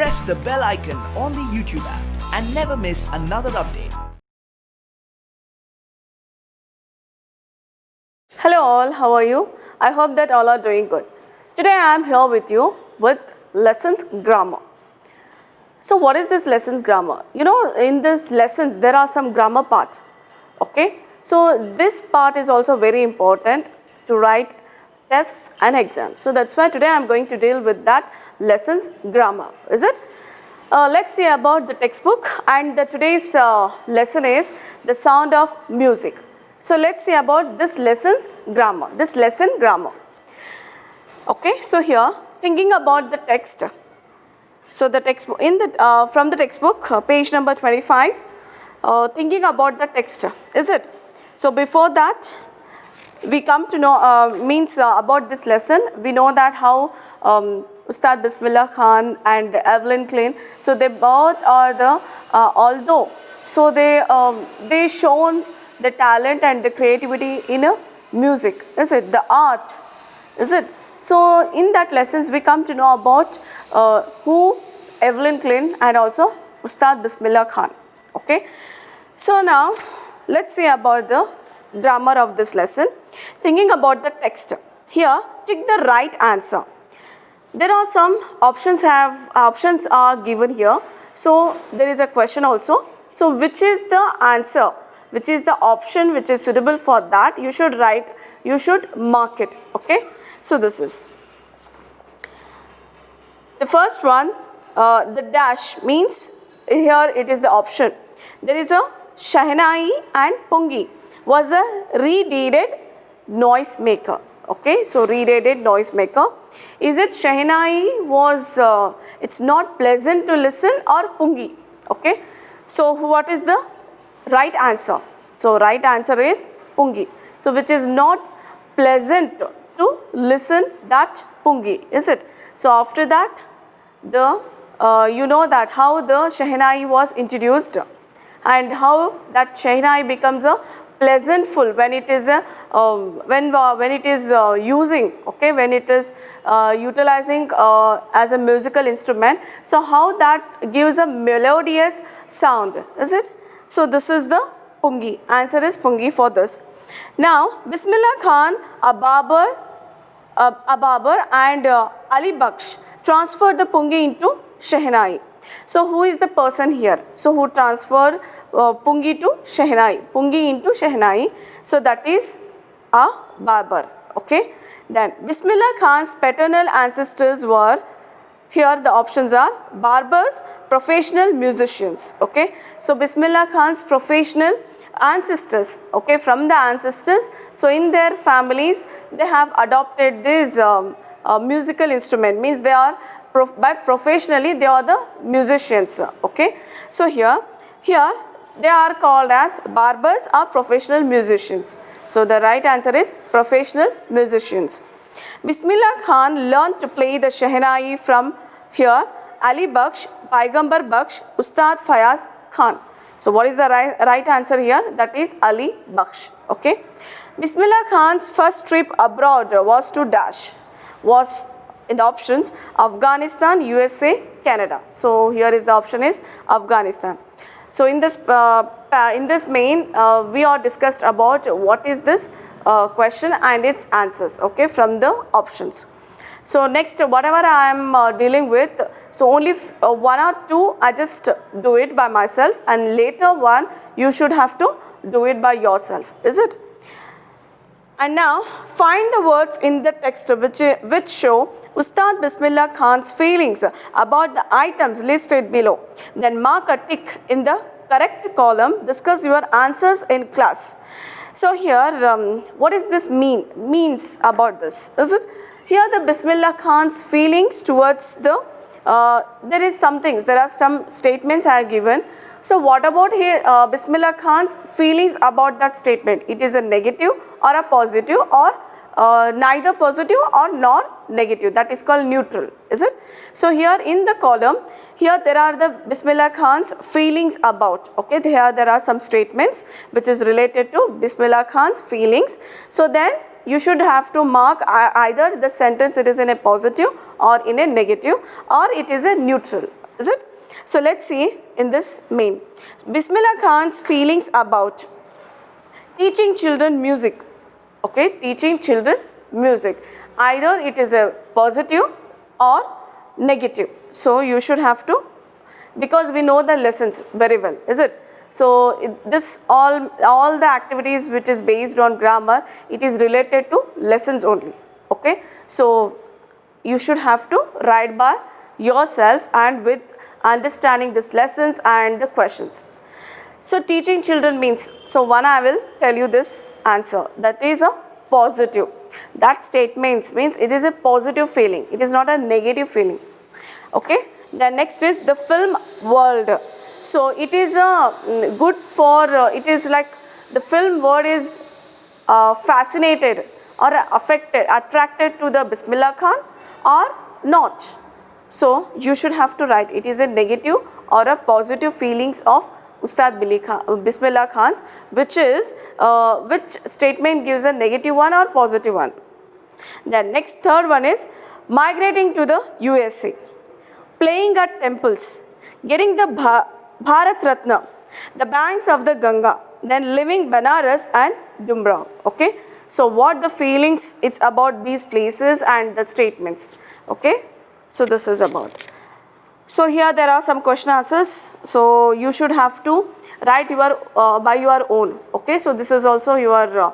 press the bell icon on the YouTube app and never miss another update. Hello all, how are you? I hope that all are doing good. Today I am here with you with lessons grammar. So what is this lessons grammar? You know, in this lessons there are some grammar part. Okay, so this part is also very important to write tests and exams. So that's why today I am going to deal with that lessons grammar. Is it? Let's see about the textbook, and today's lesson is the sound of music. So let's see about this lessons grammar, this lesson grammar. Okay, so here thinking about the text. So the textbook from the textbook, page number 25. Thinking about the text, is it? So before that, we come to know about this lesson. We know that how Ustad Bismillah Khan and Evelyn Klein, so they both are the although so they shown the talent and the creativity in a music, is it? The art, is it? So in that lessons we come to know about who Evelyn Klein and also Ustad Bismillah Khan. Okay, so now let's see about the grammar of this lesson. Thinking about the text, here take the right answer. There are some options are given here, so there is a question also. So which is the answer, which is the option which is suitable for that, you should write, you should mark it. Okay, so this is the first one. The dash means here it is the option. There is a Shahnai and Pungi was a redated noise maker. Okay, so redated noise maker. Is it Shahnai was it's not pleasant to listen, or Pungi? Okay, so what is the right answer? So right answer is Pungi. So which is not pleasant to listen, that Pungi, is it? So after that, the you know that how the Shahnai was introduced and how that Shahnai becomes a pleasantful when it is a when it is using, okay, when it is utilizing as a musical instrument. So how that gives a melodious sound, is it? So this is the Pungi. Answer is Pungi for this. Now Bismillah Khan, Ababar and Ali Baksh transferred the Pungi into Shahnai. So who is the person here? So who transferred Pungi to Shahnai? Pungi into Shahnai. So that is a Babar. Okay. Then Bismillah Khan's paternal ancestors were, here the options are barbers, professional musicians. Okay. So Bismillah Khan's professional ancestors. Okay. From the ancestors. So in their families they have adopted this musical instrument. Means they are but professionally they are the musicians. Okay, so here they are called as barbers or professional musicians. So the right answer is professional musicians. Bismillah Khan learned to play the Shahnai from here Ali Baksh, Paigambar Baksh, Ustad Fayaz Khan. So what is the right answer here? That is Ali Baksh. Okay, Bismillah Khan's first trip abroad was to dash, was in the options Afghanistan, USA, Canada. So here is the option is Afghanistan. So in this main we are discussed about what is this question and its answers, okay, from the options. So next, whatever I am dealing with, so only one or two I just do it by myself, and later one you should have to do it by yourself, is it? And now find the words in the text which show Ustad Bismillah Khan's feelings about the items listed below. Then mark a tick in the correct column. Discuss your answers in class. So here, what is this means about this? Is it here the Bismillah Khan's feelings towards the there are some statements are given. So what about here Bismillah Khan's feelings about that statement? It is a negative or a positive, or neither positive or nor negative, that is called neutral, is it? So here in the column, here there are the Bismillah Khan's feelings about, okay, here there are some statements which is related to Bismillah Khan's feelings. So then you should have to mark either the sentence it is in a positive or in a negative, or it is a neutral. is it? So let's see in this main. Bismillah Khan's feelings about teaching children music. Okay, teaching children music. Either it is a positive or negative. So you should have to, because we know the lessons very well, is it? So this all the activities which is based on grammar, it is related to lessons only. Okay, so you should have to write by yourself and with understanding these lessons and the questions. So teaching children means, so one I will tell you this answer, that is a positive. That statement means it is a positive feeling, it is not a negative feeling. Okay, then next is the film world. So it is a good for, it is like the film world is fascinated or attracted to the Bismillah Khan or not. So you should have to write it is a negative or a positive feelings of Ustad Bismillah Khan's, which is which statement gives a negative one or positive one. Then next third one is migrating to the USA, playing at temples, getting the Bharat Ratna, the banks of the Ganga, then living Banaras and Dumra. Okay, so what the feelings it's about these places and the statements. Okay, so this is about. So here there are some question answers. So you should have to write your by your own. Okay, so this is also your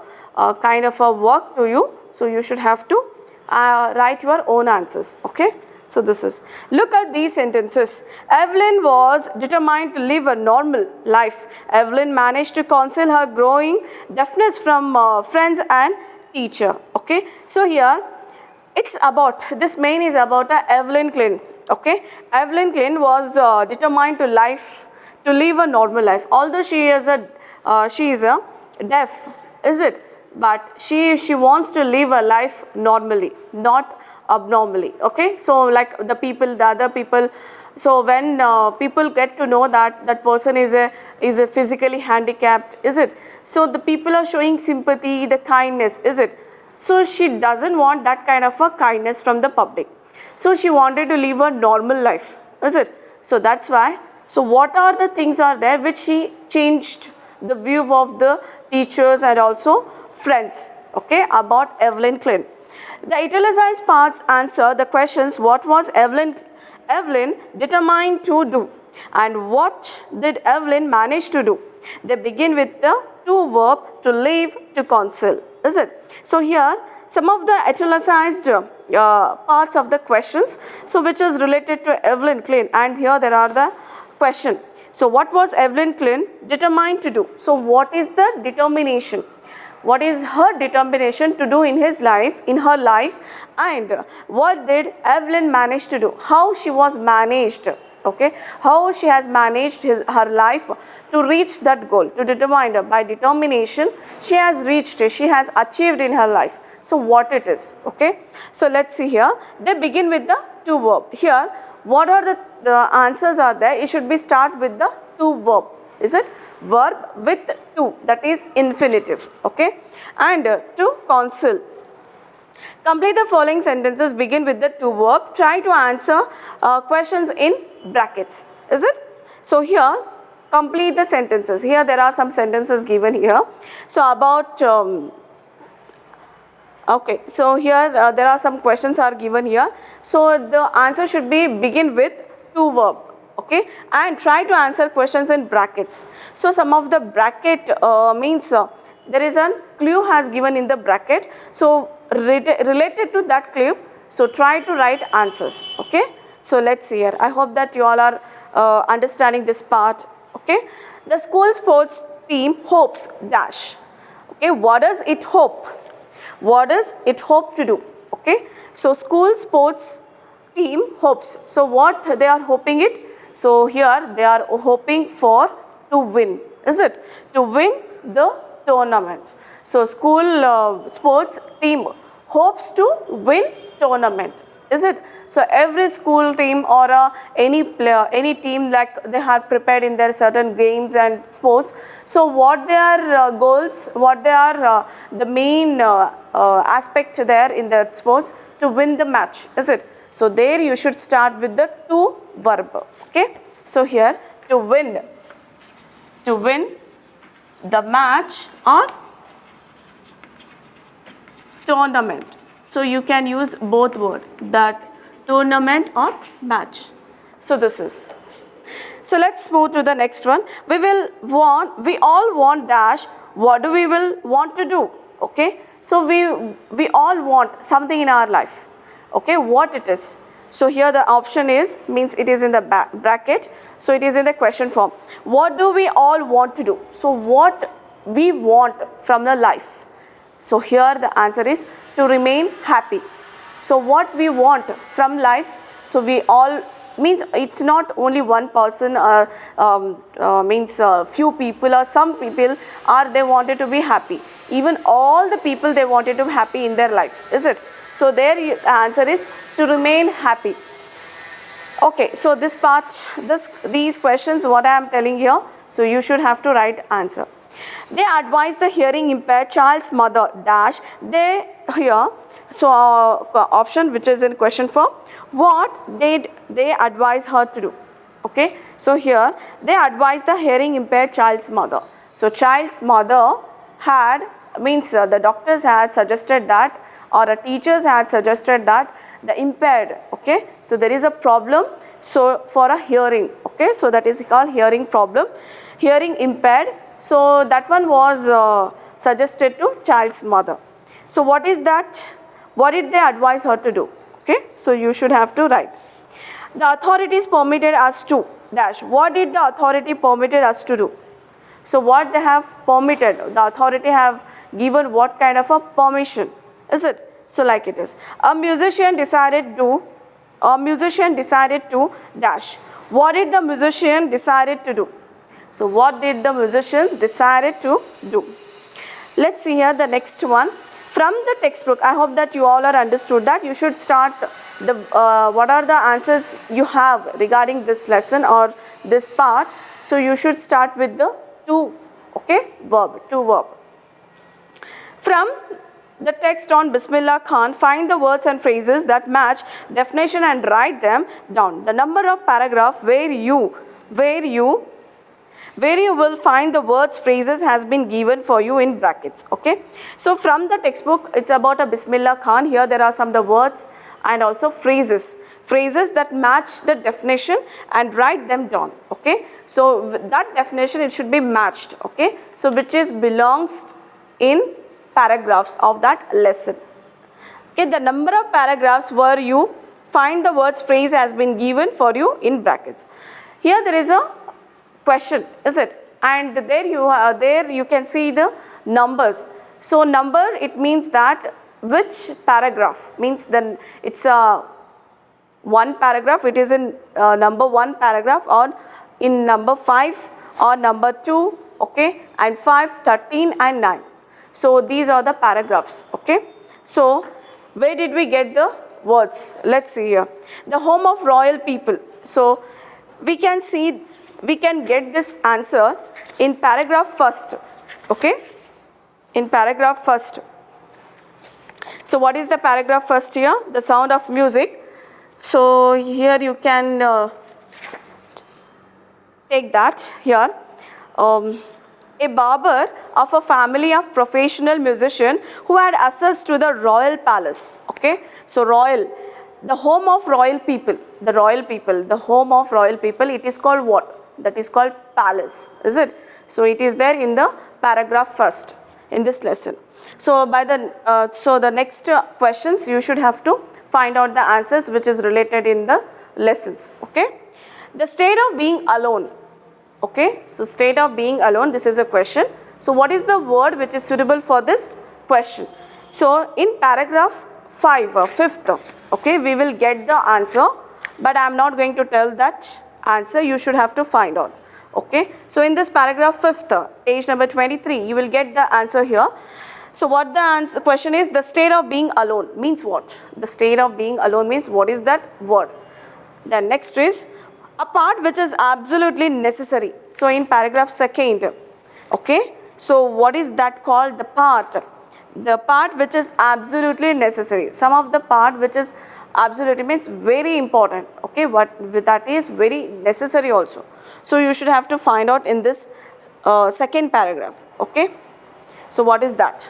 kind of a work to you. So you should have to write your own answers. Okay, so this is, look at these sentences. Evelyn was determined to live a normal life. Evelyn managed to conceal her growing deafness from friends and teacher. Okay, so here it's about, this main is about Evelyn Klein. Okay, Evelyn Klein was determined to live a normal life. Although she is a deaf, is it? But she wants to live a life normally, not abnormally. Okay, so like the other people. So when people get to know that that person is a physically handicapped, is it? So the people are showing sympathy, the kindness, is it? So she doesn't want that kind of a kindness from the public. So she wanted to live a normal life, is it? So that's why. So what are the things are there which he changed the view of the teachers and also friends, okay, about Evelyn Klein. The italicized parts answer the questions, what was Evelyn determined to do and what did Evelyn manage to do. They begin with the to verb, to live, to conceal, is it? So here some of the italicized parts of the questions, so which is related to Evelyn Klein, and here there are the question. So what was Evelyn Klein determined to do? So what is the determination? What is her determination to do in her life, and what did Evelyn manage to do? How she was managed, okay? How she has managed her life to reach that goal, to determine by determination she has reached, she has achieved in her life. So what it is, okay? So let's see here. They begin with the to verb. Here, what are the answers are there? It should be start with the to verb, is it? Verb with to, that is infinitive, okay? And to conceal. Complete the following sentences, begin with the to verb. Try to answer questions in brackets, is it? So here, complete the sentences. Here there are some sentences given here. So about okay, so here there are some questions are given here. So the answer should be begin with to verb, okay, and try to answer questions in brackets. So some of the bracket means there is a clue has given in the bracket. So related to that clue, so try to write answers, okay. So let's see here. I hope that you all are understanding this part, okay. The school sports team hopes dash, okay. What does it hope? What does it hope to do? Okay, so school sports team hopes. So what they are hoping it? So here they are hoping for to win, is it? To win the tournament. So school sports team hopes to win tournament, is it? So every school team or any player, any team, like they have prepared in their certain games and sports. So what their goals, what they are the main aspect there in their sports, to win the match, is it? So there you should start with the to verb. Okay, so here to win the match or tournament. So you can use both words, that tournament or match. So this is. So let's move to the next one. We all want dash. What do we will want to do? Okay. So we all want something in our life. Okay. What it is? So here the option is, means it is in the bracket. So it is in the question form. What do we all want to do? So what we want from the life. So here the answer is to remain happy. So what we want from life, so we all, means it's not only one person or means few people or some people are they wanted to be happy. Even all the people they wanted to be happy in their life, is it? So there the answer is to remain happy. Okay, so this part, these questions what I am telling here, so you should have to write answer. They advise the hearing impaired child's mother dash. They here, so option which is in question form, what did they advise her to do? Okay, so here they advise the hearing impaired child's mother. So child's mother had, means the doctors had suggested that, or the teachers had suggested that the impaired, okay, so there is a problem, so for a hearing, okay, so that is called hearing problem, hearing impaired. So that one was suggested to child's mother. So what is that? What did they advise her to do? Okay, so you should have to write. The authorities permitted us to dash. What did the authority permitted us to do? So what they have permitted, the authority have given what kind of a permission, is it? So like it is. A musician decided to dash. What did the musician decided to do? So what did the musicians decided to do? Let's see here the next one. From the textbook, I hope that you all are understood that you should start the what are the answers you have regarding this lesson or this part. So you should start with the to verb. From the text on Bismillah Khan, find the words and phrases that match definition and write them down. The number of paragraph where you will find the words, phrases has been given for you in brackets. Okay. So from the textbook, it's about a Bismillah Khan. Here there are some of the words and also phrases that match the definition and write them down. Okay. So that definition, it should be matched. Okay. So which is belongs in paragraphs of that lesson. Okay. The number of paragraphs where you find the words, phrase has been given for you in brackets. Here there is a question, is it? And there you can see the numbers. So number, it means that which paragraph, means then it's a one paragraph, it is in number 1 paragraph, or in number 5 or number 2, okay, and 5, 13 and 9. So these are the paragraphs. Okay. So where did we get the words? Let's see here. The home of royal people. So we can get this answer in paragraph first. Okay. In paragraph first. So what is the paragraph first here? The sound of music. So here you can take that here. A barber of a family of professional musician who had access to the royal palace. Okay. So royal, the home of royal people, the home of royal people, it is called what? That is called palace, is it? So it is there in the paragraph first in this lesson. So by the so the next questions you should have to find out the answers which is related in the lessons. Okay. The state of being alone. Okay. So state of being alone, this is a question. So what is the word which is suitable for this question? So in paragraph 5, 5th, okay, we will get the answer, but I am not going to tell that answer, you should have to find out. Okay. So in this paragraph 5th, page number 23, you will get the answer here. So what the question is, the state of being alone means what? The state of being alone means what is that word? Then next is a part which is absolutely necessary. So in paragraph 2nd, okay. So what is that called? The part which is absolutely necessary. Some of the part which is Absolutely means very important, okay, but that is very necessary also. So you should have to find out in this second paragraph, okay. So what is that?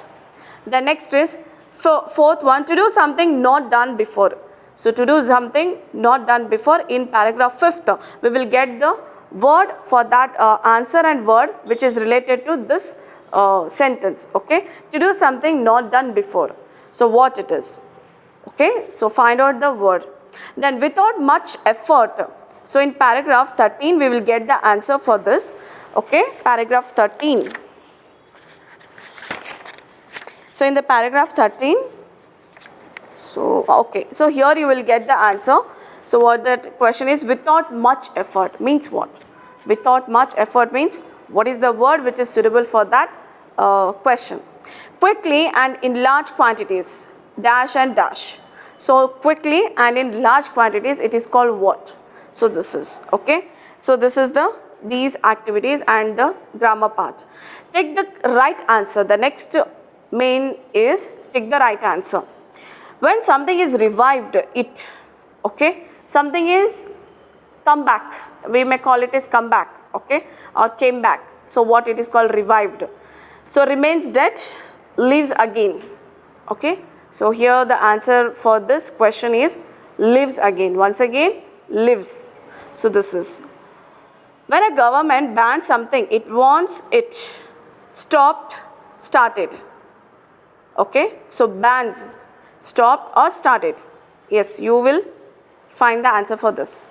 The next is fourth one, to do something not done before. So to do something not done before, in paragraph 5th, we will get the word for that answer and word which is related to this sentence, okay. To do something not done before. So what it is? Okay, so find out the word. Then without much effort. So in paragraph 13, we will get the answer for this. Okay, paragraph 13. So in the paragraph 13, so okay, so here you will get the answer. So what that question is, without much effort means what? Without much effort means what is the word which is suitable for that question? Quickly and in large quantities, dash and dash. So quickly and in large quantities, it is called what? So this is, okay. So this is these activities and the grammar part. Take the right answer. The next main is take the right answer. When something is revived, it, okay, something is come back, we may call it as come back, okay, or came back. So what it is called? Revived. So remains dead, lives again, okay. So here the answer for this question is lives again. Once again, lives. So this is, when a government bans something, it wants it stopped, started, okay. So bans, stopped or started. Yes, you will find the answer for this.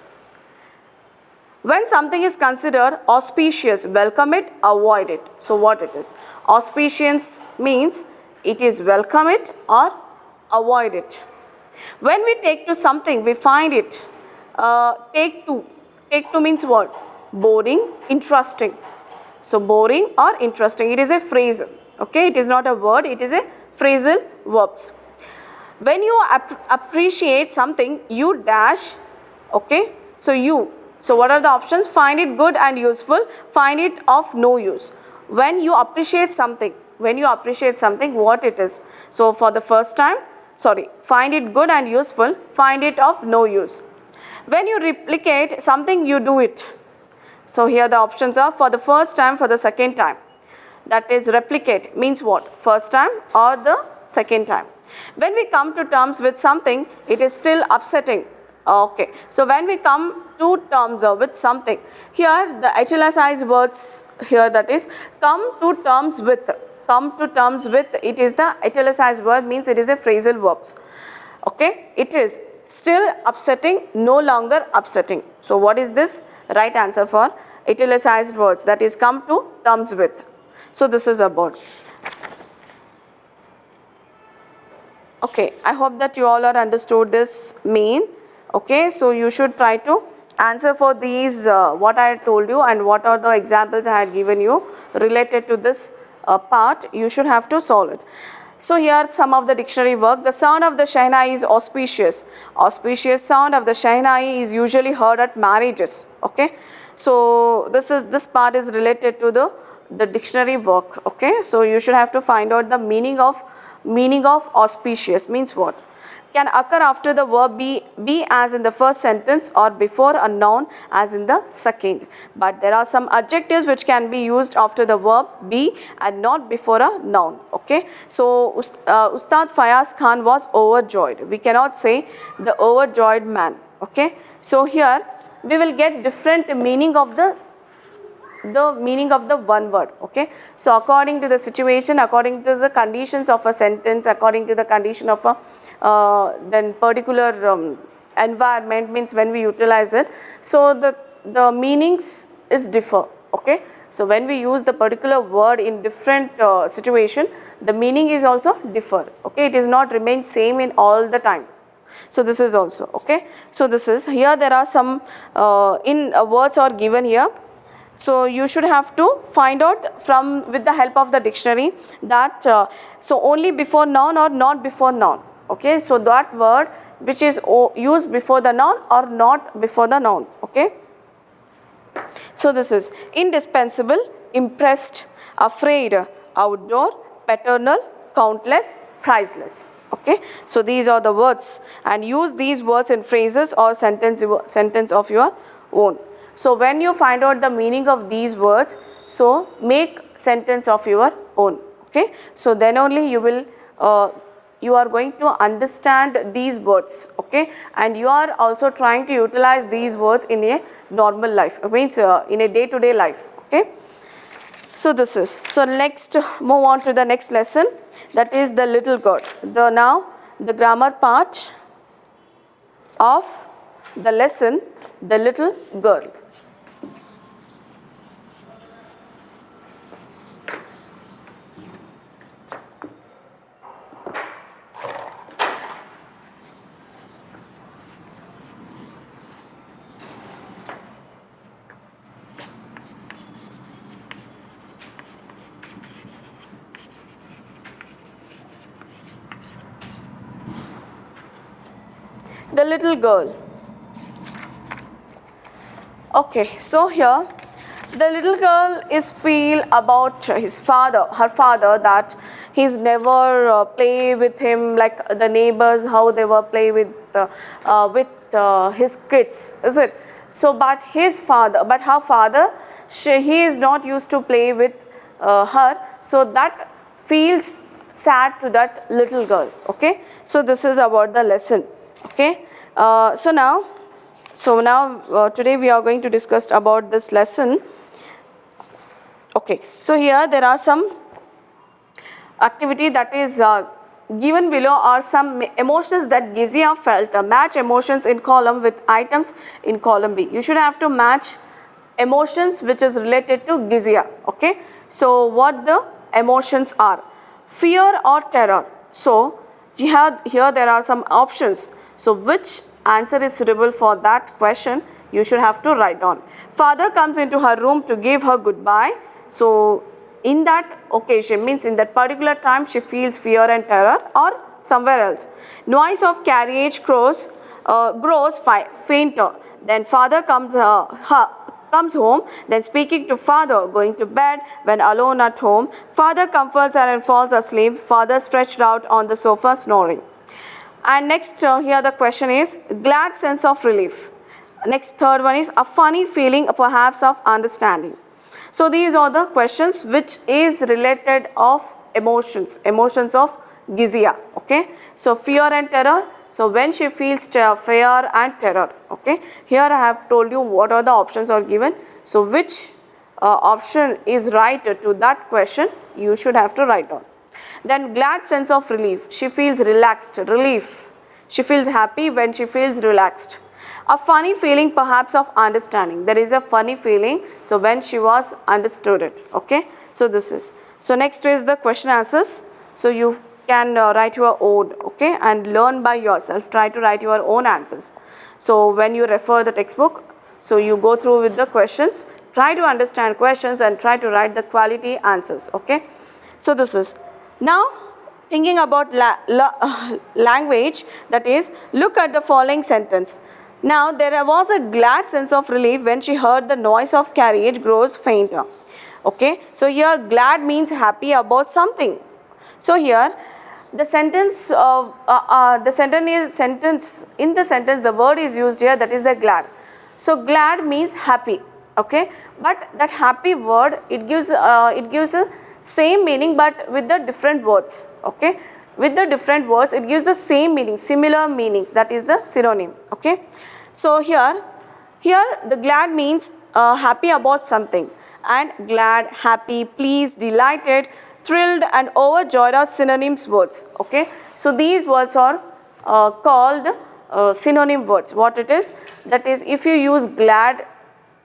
When something is considered auspicious, welcome it, avoid it. So what it is? Auspicious means it is welcome it or avoid it. When we take to something, we find it take to. Take to means what? Boring, interesting. So boring or interesting, it is a phrase, okay. It is not a word, it is a phrasal verbs. When you appreciate something, you dash, okay. So you, so what are the options? Find it good and useful, find it of no use. When you appreciate something, what it is? So for the first time, find it good and useful, find it of no use. When you replicate something, you do it. So here the options are for the first time, for the second time. That is replicate means what? First time or the second time. When we come to terms with something, it is still upsetting. Okay, so when we come to terms with something, here the italicized words here, that is come to terms with. Come to terms with, it is the italicized word, means it is a phrasal verbs. Okay, it is still upsetting, no longer upsetting. So what is this? Right answer for italicized words, that is come to terms with. So this is about. Okay, I hope that you all are understood this mean. Okay, so you should try to answer for these what I told you and what are the examples I had given you related to this part. You should have to solve it. So here are some of the dictionary work. The sound of the Shehnai is auspicious. Auspicious sound of the Shehnai is usually heard at marriages. Okay, so this part is related to the dictionary work. Okay, so you should have to find out the meaning of auspicious means what? Can occur after the verb be as in the first sentence or before a noun as in the second. But there are some adjectives which can be used after the verb be and not before a noun. Okay, so Ustad Fayaz Khan was overjoyed. We cannot say the overjoyed man. Okay, so here we will get different meaning of the meaning of the one word. Okay, so according to the situation, according to the conditions of a sentence, according to the condition of a then particular environment, means when we utilize it, so the meanings is differ. Okay, so when we use the particular word in different situation, the meaning is also differ. Okay, it is not remain same in all the time. So this is also okay. So this is, here there are some words are given here. So you should have to find out from with the help of the dictionary that so only before noun or not before noun. Okay, so that word which is used before the noun or not before the noun. Okay, so this is indispensable, impressed, afraid, outdoor, paternal, countless, priceless. Okay, so these are the words, and use these words in phrases or sentence of your own. So when you find out the meaning of these words, so make sentence of your own. Okay, so then only you will you are going to understand these words. Okay, and you are also trying to utilize these words in a normal life, means in a day-to-day life. Okay, so this is, so next move on to the next lesson, that is the little girl. Now the grammar part of the lesson, the little girl. The little girl. Okay, so here the little girl is feel about his father, her father, that he's never play with him like the neighbors, how they were play with his kids, is it? So, but his father, but her father, he is not used to play with her, so that feels sad to that little girl. Okay, so this is about the lesson. Okay, so now today we are going to discuss about this lesson. Okay, so here there are some activity that is given below are some emotions that Cbse felt. Match emotions in column with items in column B. You should have to match emotions which is related to Cbse. Okay, so what the emotions are: fear or terror. So here there are some options. So which answer is suitable for that question, you should have to write down. Father comes into her room to give her goodbye. So in that occasion, means in that particular time, she feels fear and terror, or somewhere else. Noise of carriage grows fainter. Then father comes home, then speaking to father, going to bed when alone at home. Father comforts her and falls asleep. Father stretched out on the sofa snoring. And next here the question is glad sense of relief. Next, third one is a funny feeling perhaps of understanding. So these are the questions which is related of emotions of Cbse. Okay, so fear and terror. So when she feels fear and terror. Okay, here I have told you what are the options are given. So which option is right to that question, you should have to write down. Then glad sense of relief. She feels relaxed, relief. She feels happy when she feels relaxed. A funny feeling perhaps of understanding. There is a funny feeling, so when she was understood it. Okay, so this is. So next is the question answers. So you can write your own, okay, and learn by yourself. Try to write your own answers. So when you refer the textbook, so you go through with the questions, try to understand questions and try to write the quality answers. Okay, so this is. Now thinking about language, that is, look at the following sentence. Now there was a glad sense of relief when she heard the noise of carriage grows fainter. Okay, so here glad means happy about something. So here the sentence in the sentence the word is used here, that is the glad. So glad means happy. Okay, but that happy word, it gives a same meaning but with the different words. Okay, with the different words it gives the same meaning, similar meanings, that is the synonym. Okay, so here the glad means happy about something, and glad, happy, pleased, delighted, thrilled and overjoyed are synonyms words. Okay, so these words are called synonym words. What it is, that is, if you use glad,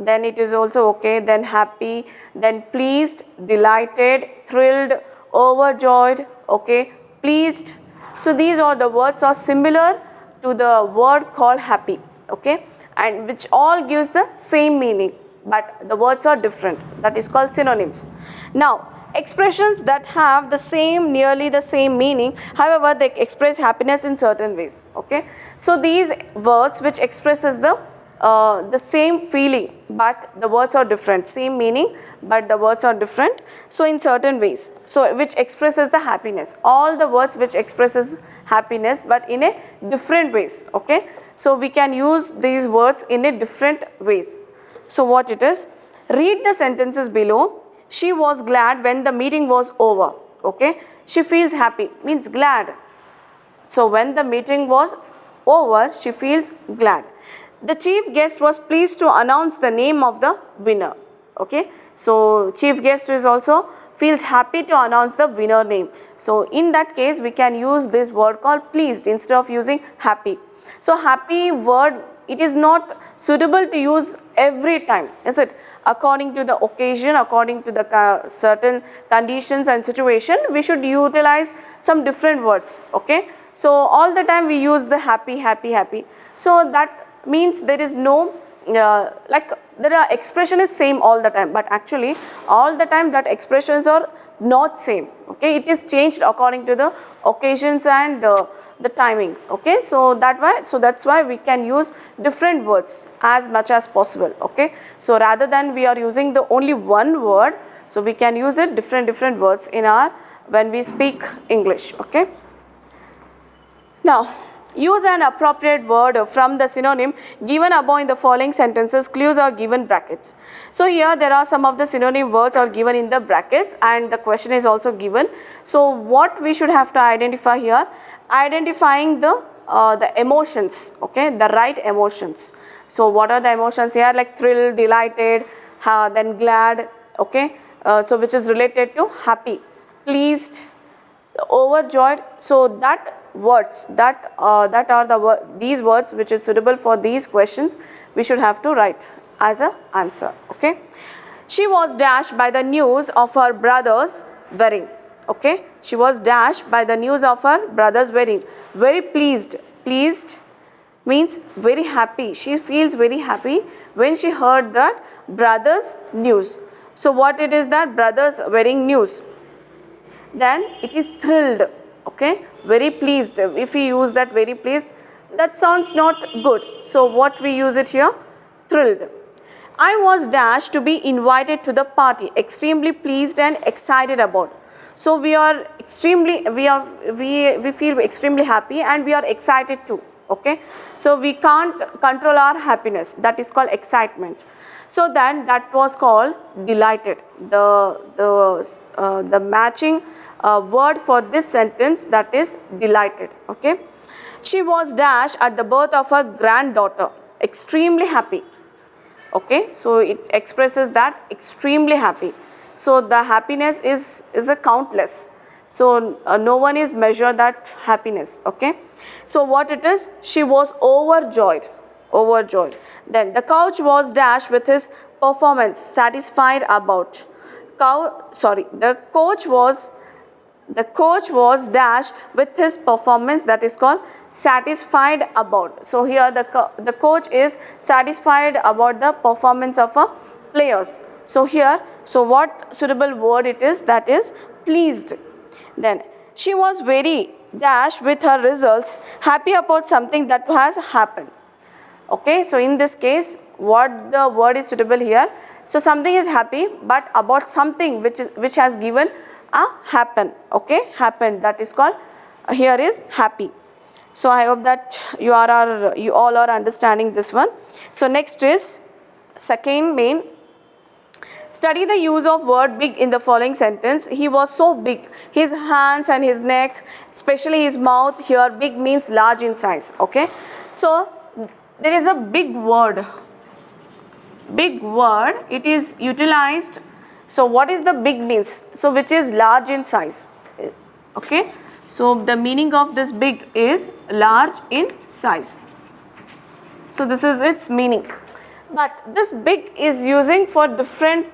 then it is also okay, then happy, then pleased, delighted, thrilled, overjoyed, okay, pleased. So these are the words are similar to the word called happy. Okay, and which all gives the same meaning, but the words are different, that is called synonyms. Now expressions that have nearly the same meaning, however they express happiness in certain ways. Okay, so these words which expresses the the same feeling, but the words are different. Same meaning, but the words are different. So in certain ways, so which expresses the happiness. All the words which expresses happiness, but in a different ways. Okay. So we can use these words in a different ways. So what it is? Read the sentences below. She was glad when the meeting was over. Okay. She feels happy, means glad. So when the meeting was over, she feels glad. The chief guest was pleased to announce the name of the winner. Okay. So chief guest is also feels happy to announce the winner name. So in that case, we can use this word called pleased instead of using happy. So happy word, it is not suitable to use every time, is it? According to the occasion, according to the certain conditions and situation, we should utilize some different words. Okay. So all the time we use the happy, happy, happy. So that means there is no like the expression is same all the time, but actually all the time that expressions are not same. Okay. It is changed according to the occasions and the timings. Okay. So that's why we can use different words as much as possible. Okay. So rather than we are using the only one word, so we can use it different words in our when we speak English. Okay. Now, use an appropriate word from the synonym given above in the following sentences. Clues are given brackets. So here there are some of the synonym words are given in the brackets and the question is also given. So what we should have to identify here? Identifying the emotions, okay, the right emotions. So what are the emotions here? Like thrilled, delighted, then glad, okay, so which is related to happy, pleased, overjoyed. So that words that are these words which is suitable for these questions, we should have to write as a answer. Okay. She was dashed by the news of her brother's wedding. Okay. She was dashed by the news of her brother's wedding. Very pleased. Pleased means very happy. She feels very happy when she heard that brother's news. So what it is that brother's wedding news? Then it is thrilled. Okay, very pleased. If we use that very pleased, that sounds not good. So what we use it here? Thrilled. I was dashed to be invited to the party. Extremely pleased and excited about. So we are extremely, we feel extremely happy and we are excited too. Okay, so we can't control our happiness. That is called excitement. So then that was called delighted. The matching word for this sentence, that is delighted. Okay. She was dashed at the birth of her granddaughter. Extremely happy. Okay. So it expresses that extremely happy. So the happiness is a countless. So no one is measure that happiness. Okay. So what it is? She was overjoyed. Overjoyed. Then the coach was dashed with his performance, satisfied about. The coach was dashed with his performance, that is called satisfied about. So here the coach is satisfied about the performance of a players. So here, so what suitable word it is? That is pleased. Then she was very dashed with her results, happy about something that has happened. Okay, so in this case, what the word is suitable here? So something is happy, but about something which has given a happen. Okay, happened. That is called here is happy. So I hope that you all are understanding this one. So next is second main. Study the use of word big in the following sentence. He was so big. His hands and his neck, especially his mouth. Here big means large in size. Okay, so there is a big word. Big word, it is utilized. So what is the big means? So which is large in size. Okay, so the meaning of this big is large in size. So this is its meaning. But this big is using for different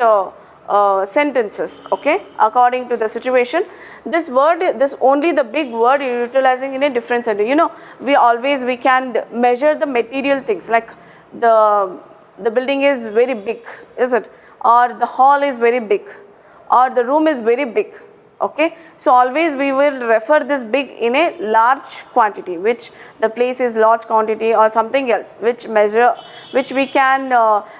sentences. Okay, according to the situation. This only the big word you're utilizing in a different sentence. You know, we can measure the material things, like the building is very big, is it? Or the hall is very big, or the room is very big. Okay, so always we will refer this big in a large quantity, which the place is large quantity or something else, which we can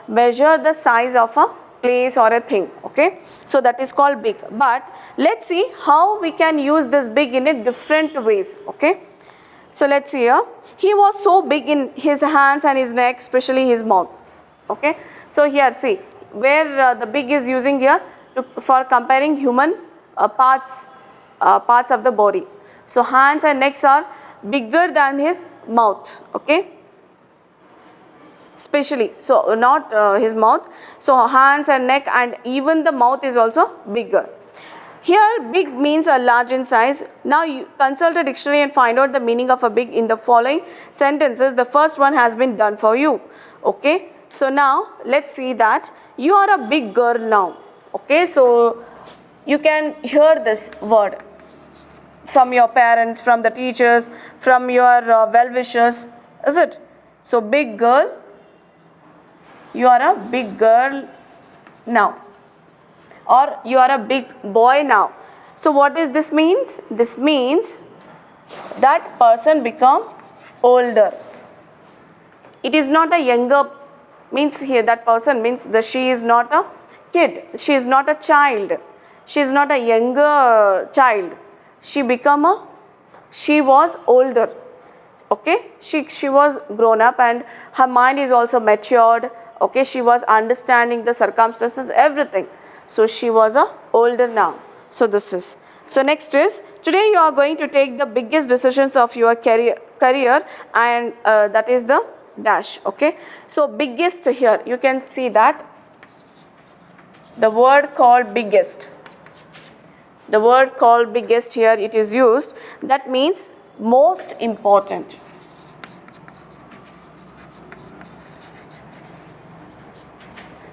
measure the size of a place or a thing. Okay, so that is called big. But let's see how we can use this big in a different ways. Okay, so let's see here. He was so big in his hands and his neck, especially his mouth. Okay, so here see where the big is using here for comparing human parts of the body. So hands and necks are bigger than his mouth. Okay, especially, so not his mouth, so hands and neck, and even the mouth is also bigger. Here big means a large in size. Now you consult a dictionary and find out the meaning of a big in the following sentences. The first one has been done for you. Okay, so now let's see that you are a big girl now. Okay, so you can hear this word from your parents, from the teachers, from your well-wishers, is it? So big girl, you are a big girl now, or you are a big boy now. So what does this means? This means that person become older. It is not a younger, means here that person means that she is not a kid, she is not a child, she is not a younger child, she was older. Okay, she was grown up and her mind is also matured. Okay, she was understanding the circumstances, everything. So she was a older now. So this is, so next is, today you are going to take the biggest decisions of your career and that is the dash. Okay, so biggest, here you can see that the word called biggest, the word called biggest here it is used, that means most important.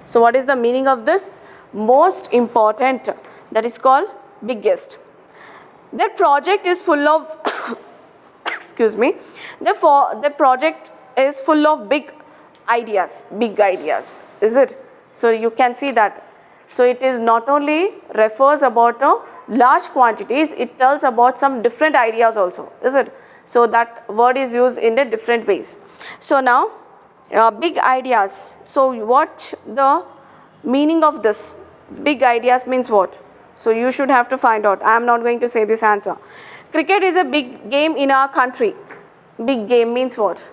So what is the meaning of this? Most important, that is called biggest. Their project is full of excuse me, therefore the project is full of big ideas, is it? So you can see that. So it is not only refers about large quantities, it tells about some different ideas also, is it? So that word is used in the different ways. So now big ideas. So what the meaning of this? Big ideas means what? So you should have to find out. I am not going to say this answer. Cricket is a big game in our country. Big game means what?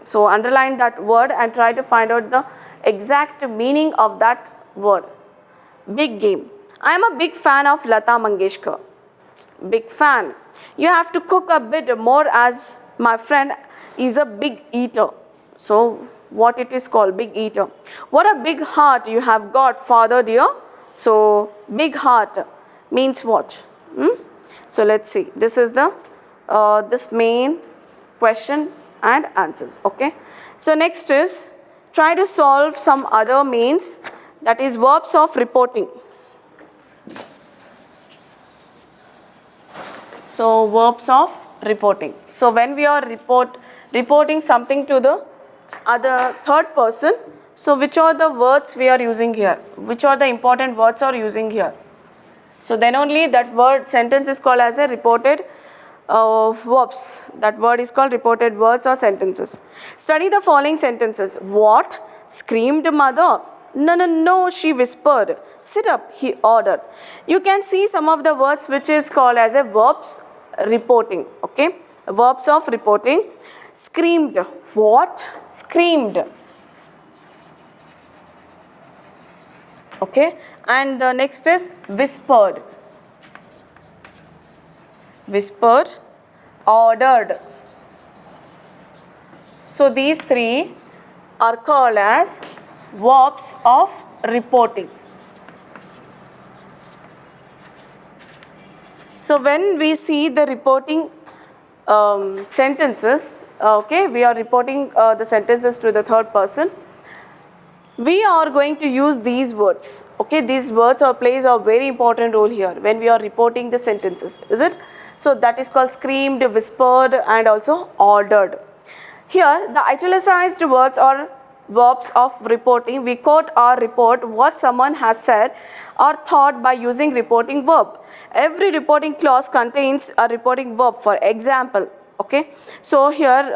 So underline that word and try to find out the exact meaning of that word. Big game. I am a big fan of Lata Mangeshkar. Big fan. You have to cook a bit more as my friend is a big eater. So what it is called? Big eater. What a big heart you have got, father dear. So big heart means what? So let's see. This is the this main question and answers. Okay. So next is try to solve some other means, that is verbs of reporting. So verbs of reporting. So when we are reporting something to the other third person, so which are the words we are using here? Which are the important words are using here? So then only that word sentence is called as a reported verbs. That word is called reported words or sentences. Study the following sentences. What? Screamed mother. No, no, no, she whispered. Sit up, he ordered. You can see some of the words which is called as a verbs reporting. Okay, verbs of reporting. Screamed. What? Screamed. Okay, and the next is whispered. Whispered. Ordered. So these three are called as verbs of reporting. So when we see the reporting sentences, okay, we are reporting the sentences to the third person, we are going to use these words. Okay, these words or plays a very important role here when we are reporting the sentences, is it? So that is called screamed, whispered and also ordered. Here the italicized words are verbs of reporting. We quote or report what someone has said or thought by using reporting verb. Every reporting clause contains a reporting verb. For example, okay, so here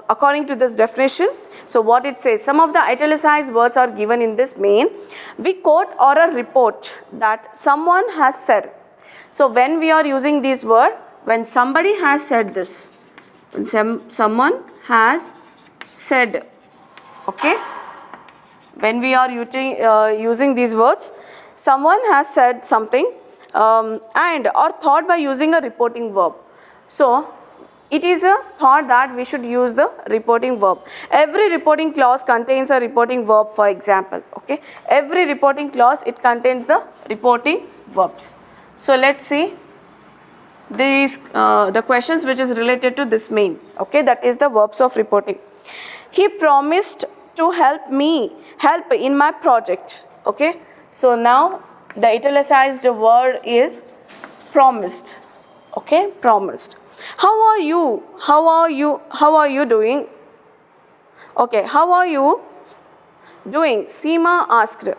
according to this definition, so what it says, some of the italicized words are given in this main. We quote or a report that someone has said. So when we are using this word, when somebody has said this, when someone has said, okay, when we are using these words, someone has said something and or thought by using a reporting verb. So it is a thought that we should use the reporting verb. Every reporting clause contains a reporting verb, for example. Okay, every reporting clause, it contains the reporting verbs. So let's see these the questions which is related to this main. Okay, that is the verbs of reporting. He promised to help in my project. Okay, so now the italicized word is promised. Okay, promised. How are you doing? Okay, how are you doing? Seema asked.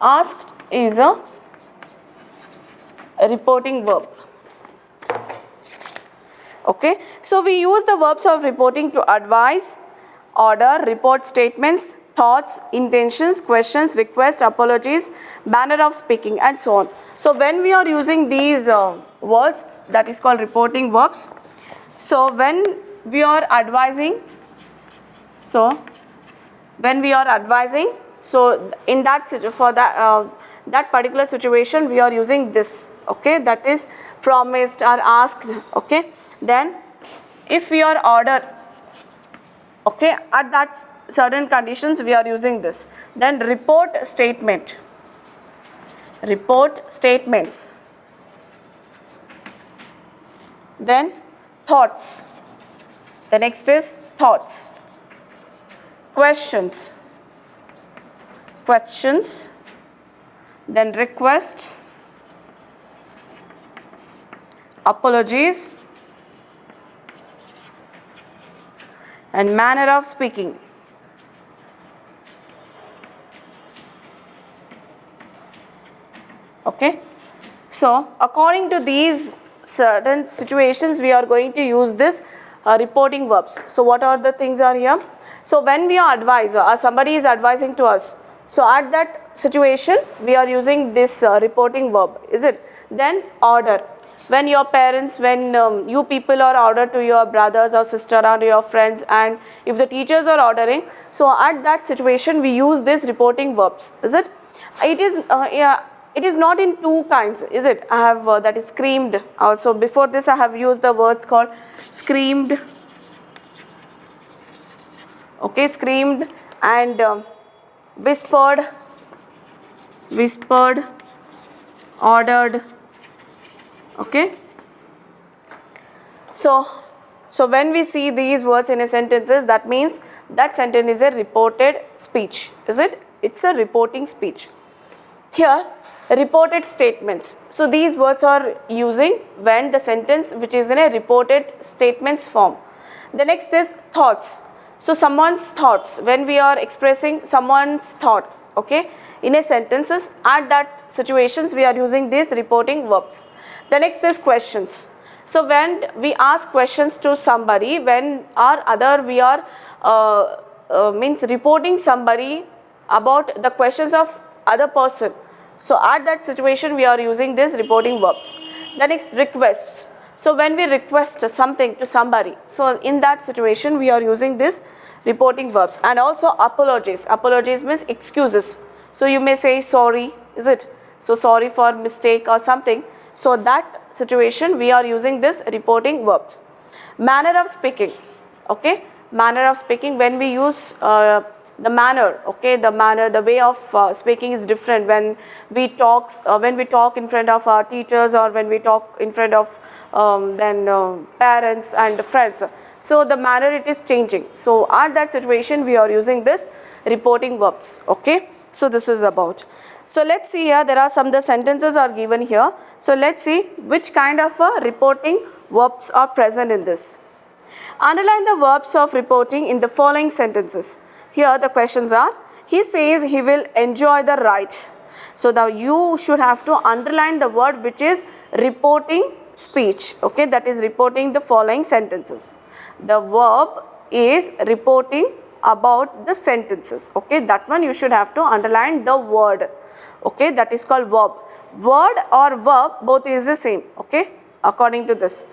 Asked is a reporting verb. Okay, so we use the verbs of reporting to advise, order, report statements, thoughts, intentions, questions, requests, apologies, manner of speaking, and so on. So when we are using these words, that is called reporting verbs. So when we are advising, so in that for that particular situation we are using this. Okay, that is promised or asked. Okay, then if we are ordered, okay, at that certain conditions we are using this. Then report statements. Then thoughts. The next is thoughts. Questions. Then request. Apologies. And manner of speaking. Okay, so according to these certain situations we are going to use this reporting verbs. So what are the things are here? So when we are advisor or somebody is advising to us, so at that situation we are using this reporting verb, is it? Then order. When your parents, when you people are ordered to your brothers or sister or your friends, and if the teachers are ordering, so at that situation we use this reporting verbs, is it? It is it is not in two kinds, is it? I have that is screamed. So before this I have used the words called screamed. Okay, screamed and whispered, ordered. Okay, so when we see these words in a sentences, that means that sentence is a reported speech, is it? It's a reporting speech. Here, reported statements. So these words are using when the sentence which is in a reported statements form. The next is thoughts. So someone's thoughts, when we are expressing someone's thought, okay, in a sentences, at that situations we are using these reporting verbs. The next is questions. So when we ask questions to somebody, when or other we are means reporting somebody about the questions of other person. So at that situation we are using these reporting verbs. The next, requests. So when we request something to somebody, so in that situation we are using this reporting verbs. And also apologies. Apologies means excuses. So you may say sorry, is it? So sorry for mistake or something. So that situation we are using this reporting verbs. Manner of speaking. Okay, manner of speaking, when we use the manner, okay, the way of speaking is different when we talk in front of our teachers, or when we talk in front of parents and friends. So the manner, it is changing. So at that situation we are using this reporting verbs. Okay, so this is about. So let's see here, there are some the sentences are given here. So let's see which kind of reporting verbs are present in this. Underline the verbs of reporting in the following sentences. here the questions are, he says he will enjoy the ride. So you should have to underline the word which is reporting speech, okay, that is reporting the following sentences. The verb is reporting about the sentences, okay, that one you should have to underline the word, okay, that is called verb. Word or verb both is the same, okay, according to this.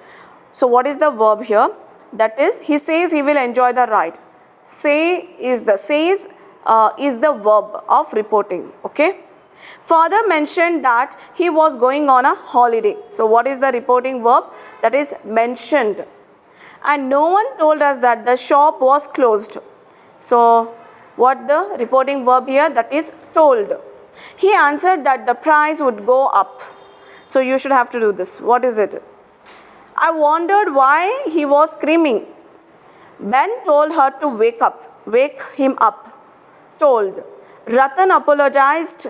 So what is the verb here? That is, he says he will enjoy the ride. Says is the verb of reporting, okay. Father mentioned that he was going on a holiday. So what is the reporting verb? That is mentioned. And no one told us that the shop was closed. So what the reporting verb here? That is told. He answered that the price would go up. So you should have to do this. What is it? I wondered why he was screaming. Ben told her to wake him up. Told. Ratan apologized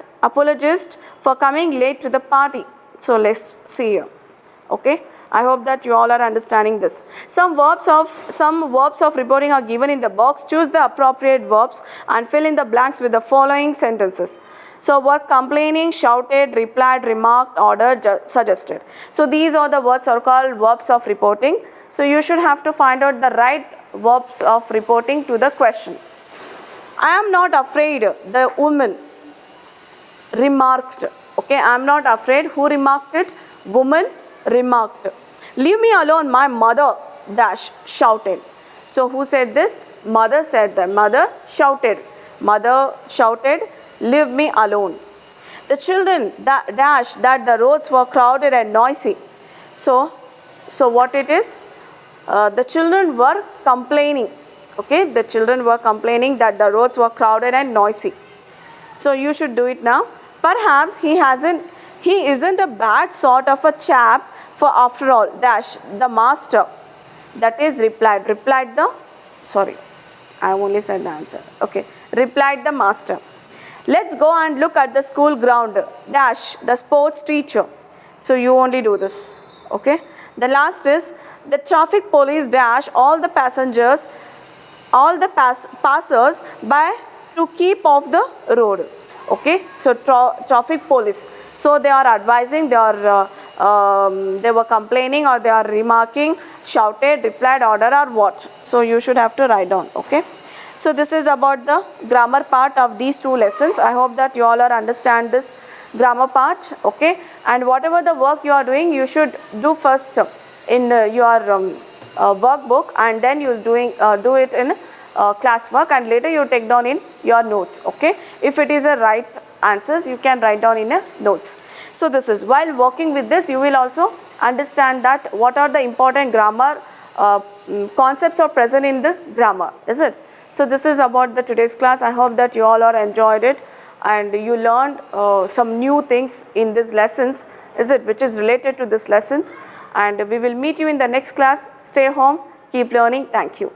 for coming late to the party. So let's see here. Okay, I hope that you all are understanding this. Some verbs of reporting are given in the box. Choose the appropriate verbs and fill in the blanks with the following sentences. So were complaining, shouted, replied, remarked, ordered, suggested. So these are the words are called verbs of reporting. So you should have to find out the right verbs of reporting to the question. I am not afraid, the woman remarked. Okay, I am not afraid. Who remarked it? Woman remarked. Leave me alone, my mother shouted. So who said this? Mother said that. Mother shouted. Mother shouted, leave me alone. The children that the roads were crowded and noisy. So what it is? The children were complaining. Okay, the children were complaining that the roads were crowded and noisy. So you should do it now. Perhaps he isn't a bad sort of a chap, for after all, the master, that is replied the master. Let's go and look at the school ground, the sports teacher. So you only do this, okay. The last is, the traffic police all the passengers, all the passers by to keep off the road, okay. So traffic police, so they are advising, they were complaining, or they are remarking, shouted, replied, order, or what. So you should have to write down, okay. So this is about the grammar part of these two lessons. I hope that you all are understand this grammar part, okay. And whatever the work you are doing, you should do first in your workbook, and then you do it in class work, and later you take down in your notes, okay. If it is a right answers, you can write down in a notes. So this is, while working with this, you will also understand that what are the important grammar concepts are present in the grammar, is it. So this is about the today's class. I hope that you all are enjoyed it, and you learned some new things in these lessons, is it, which is related to these lessons. And we will meet you in the next class. Stay home, keep learning. Thank you.